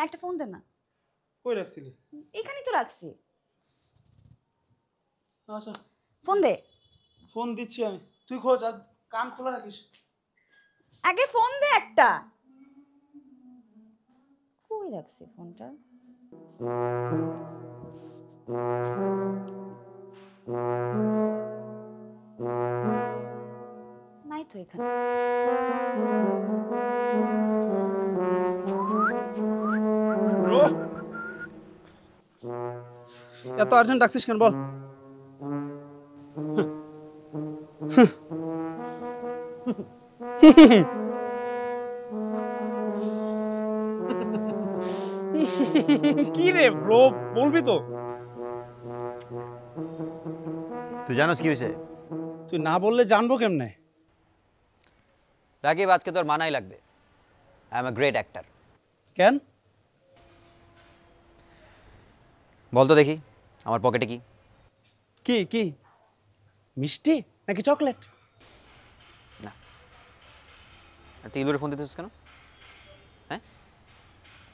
একটা ফোন দে না। কই রাখছিলি? এখানেই তো রাখছি। আচ্ছা ফোন দে। ফোন দিচ্ছি আমি, তুই খোঁজ আর কান খোলা রাখিস। আগে ফোন দে একটা। কই রাখছি ফোনটা? নাই তো এখানে। ব্রো এত আর্জেন্ট ডাকছিস কেন বল? কি রে ব্রো, বলবি তো? তুই জানোস কি হয়েছে? তুই না বললে জানবো কেমনে? রাকিব, আজকে তোর মানাই লাগবে। I am a great actor. কেন? বল তো দেখি, আমার পকেটে কি? কি কি মিষ্টি নাকি চকলেট? না। আর তুই ইলুরে ফোন দিতেছিস কেন? হ্যাঁ,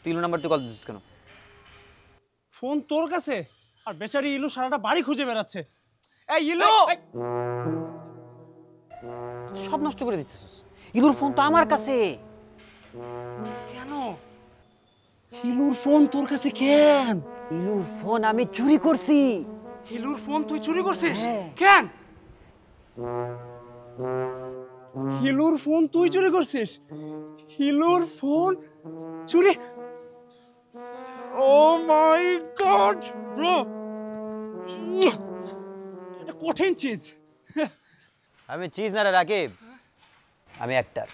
তুই ইলু নাম্বার তুই কল দিতেছিস কেন? ফোন তোর কাছে, আর বেচারি ইলু সারাটা বাড়ি খুঁজে বেড়াচ্ছে। এই ইলু! সব নষ্ট করে দিতেছিস। ইলুর ফোন তো আমার কাছে। কেন ইলুর ফোন তোর কাছে কেন? ইলুর ফোন আমি চুরি করছি। ইলুর ফোন তুই চুরি করছিস? হ্যাঁ। কেন ইলুর ফোন তুই চুরি করছিস? ইলুর ফোন চুরি? ও মাই গড ব্রো, এটা কঠিন চিজ। আমি চিজ না রে রাকিব, আমি অ্যাক্টর।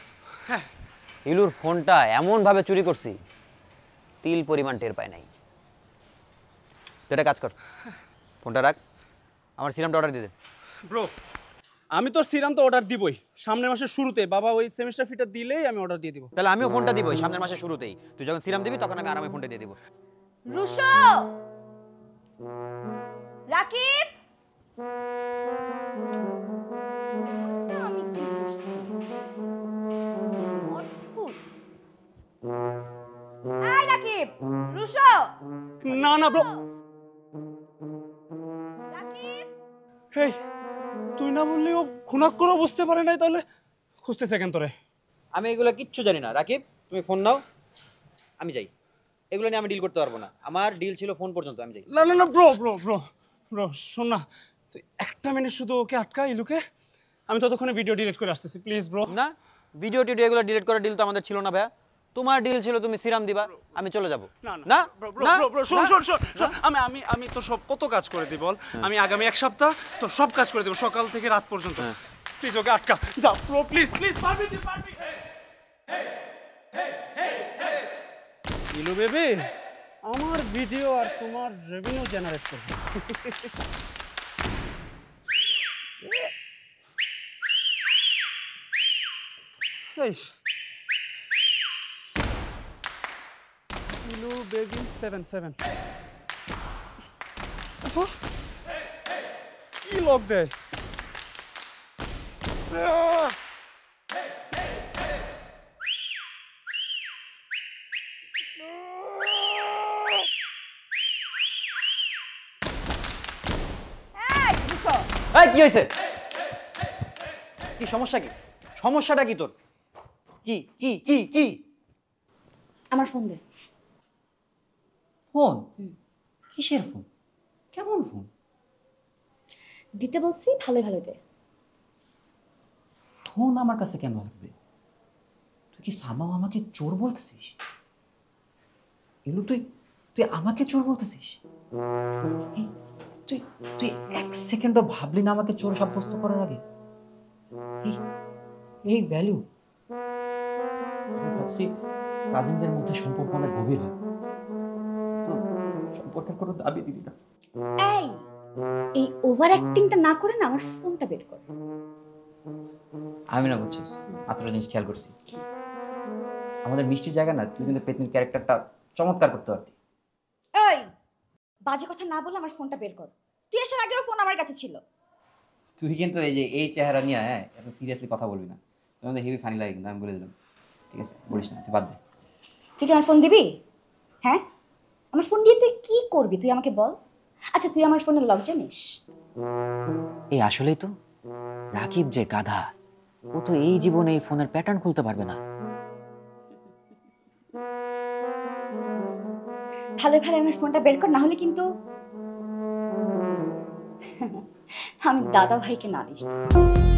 ইলুর ফোনটা এমন ভাবে চুরি করছি, তিল পরিমাণ টের পায় নাই। তুই একটা কাজ কর, ফোনটা রাখ, আমার সিরামটা অর্ডার দিয়ে দে। ব্রো আমি তো সিরাম তো অর্ডার দিবই সামনের মাসের শুরুতে। বাবা ওই সেমিস্টার ফিটা দিলেই আমি অর্ডার দিয়ে দিব। তাহলে আমিও ফোনটা দিব সামনের মাসের শুরুতেই। তুই যখন সিরাম দিবি তখন আমি আরামে ফোনটা দিয়ে দিব। রুশো, রাকিব, আমি কি করছি? অদ্ভুত। এই রাকিব, রুশো। না না ব্রো, রাকিব, হেই তুই না বললি ও খুনাক করে বুঝতে পারে নাই? তাহলে খুঁজতেছে কেন তোরে? আমি এগুলো কিচ্ছু জানি না রাকিব, তুমি ফোন নাও, আমি যাই। এগুলো নিয়ে আমি ডিল করতে পারবো না, আমার ডিল ছিল ফোন পর্যন্ত, আমি যাই। না না না ব্রো ব্রো ব্রো ব্রো শোন না, তুই একটা মিনিট শুধু ওকে আটকা ইলুকে, আমি ততক্ষণে ভিডিও ডিলিট করে আসতেছি প্লিজ ব্রো। না, ভিডিও টিডিও এগুলো ডিলিট করার ডিল তো আমাদের ছিল না ভাইয়া। তোমার ডিল ছিল তুমি সিরাম দিবা, আমি চলে যাব। না না ব্রো ব্রো ব্রো শোন শোন শোন, আমি তো সব কত কাজ করে দিই বল। আমি আগামী এক সপ্তাহ তো সব কাজ করে দেব, সকাল থেকে রাত পর্যন্ত। প্লিজ ওকে আটকা, যা ব্রো প্লিজ প্লিজ। পারবি তুই পারবি। ইলু বেবি, আমার ভিডিও আর তোমার রেভিনিউ জেনারেট করবে। ইলু বেবি 77 কি লক দেয়? এই রুশো। এই কি হয়েছে? কি সমস্যা? কি সমস্যাটা কি তোর? কি কি কি কি? আমার ফোন দে। ফোন? কিসের ফোন? কেমন ফোন? দিতে বলছি, ভালো ভালো দে। ফোন আমার কাছে কেন লাগবে? তুই কি সামাও আমাকে চোর বলতেছিস? এলু তুই তুই আমাকে চোর বলতেছিস? তুই তুই এক সেকেন্ডও ভাবলি না আমাকে চোর সাব্যস্ত করার আগে? এই এই ভ্যালু ভাবছি কাজিনদের মধ্যে সম্পর্ক অনেক গভীর হয়, তো সম্পর্কের কোনো দাবি দিবি না। এই ওভার অ্যাক্টিংটা না করে না আমার ফোনটা বের কর। আমি না বুঝছিস মাত্র জিনিস খেয়াল করছি, আমাদের মিষ্টির জায়গা না তুই কিন্তু পেতনির ক্যারেক্টারটা চমৎকার করতে পারতি। এই বাজে কথা না বলে আমার ফোনটা বের কর। তুই আসার আগেও ফোন আমার কাছে ছিল। তুই কিন্তু এই যে এই চেহারা নিয়ে এত সিরিয়াসলি কথা বলবি না, তোমাদের হেভি ফানি লাগে কিন্তু, আমি বলে দিলাম। ঠিক আছে, বলিস না, তুই বাদ দে। তুই কি আমার ফোন দিবি? হ্যাঁ, আমার ফোন দিয়ে তুই কি করবি তুই আমাকে বল। আচ্ছা তুই আমার ফোনের লক জানিস? এই আসলেই তো রাকিব যে গাধা, ও তো এই জীবনে এই ফোনের প্যাটার্ন খুলতে পারবে না। ভালো ভালো আমার ফোনটা বের কর, না হলে কিন্তু আমি দাদা ভাইকে নালিশ দেব।